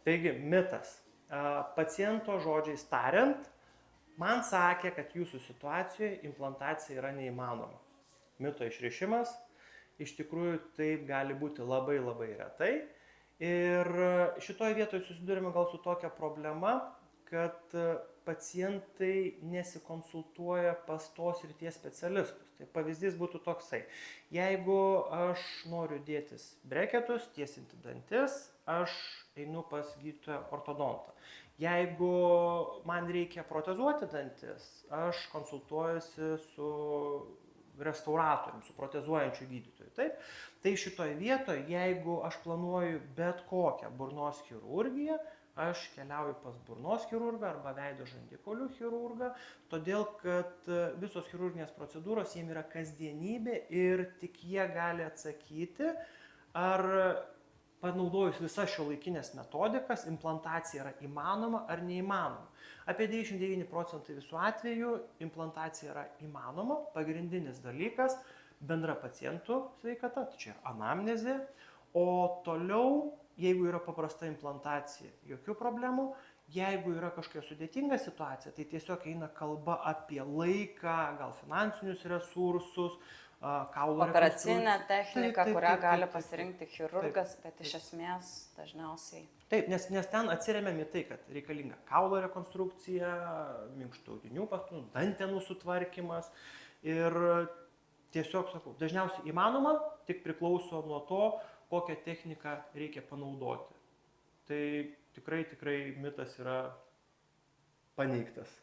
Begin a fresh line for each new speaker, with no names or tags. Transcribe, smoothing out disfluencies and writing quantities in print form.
Taigi, mitas. Paciento žodžiais tariant, man sakė, kad jūsų situacijoje implantacija yra neįmanoma. Mito išrišimas, iš tikrųjų taip gali būti labai labai retai. Ir šitoje vietoje susidurime gal su tokia problema, kad pacientai nesikonsultuoja pas tos srities specialistus. Tai pavyzdys būtų toksai. Jeigu aš noriu dėtis breketus, tiesinti dantis, aš einu pas gydytoją ortodontą. Jeigu man reikia protezuoti dantis, aš konsultuojuosi su restauratorium, su protezuojančiu gydytoju. Taip? Tai šitoje vietoje, jeigu aš planuoju bet kokią burnos chirurgiją, aš keliauju pas burnos chirurgą arba veido žandikaulių chirurgą, todėl kad visos chirurginės procedūros jiems yra kasdienybė ir tik jie gali atsakyti, ar panaudojus visas šiuolaikinės metodikas, implantacija yra įmanoma ar neįmanoma. Apie 99% visų atvejų implantacija yra įmanoma. Pagrindinis dalykas - bendra pacientų sveikata, tai čia anamnezė. O toliau, jeigu yra paprasta implantacija, jokių problemų. Jeigu yra kažkokia sudėtinga situacija, tai tiesiog eina kalba apie laiką, gal finansinius resursus, kaulo
operacinę techniką, kurią gali pasirinkti chirurgas, bet iš esmės dažniausiai.
Taip, nes ten atsiremiam į tai, kad reikalinga kaulo rekonstrukcija, minkštų audinių pastų, dantenų sutvarkymas ir tiesiog, sakau, dažniausiai įmanoma, tik priklauso nuo to, kokią techniką reikia panaudoti. Tai tikrai mitas yra paneigtas.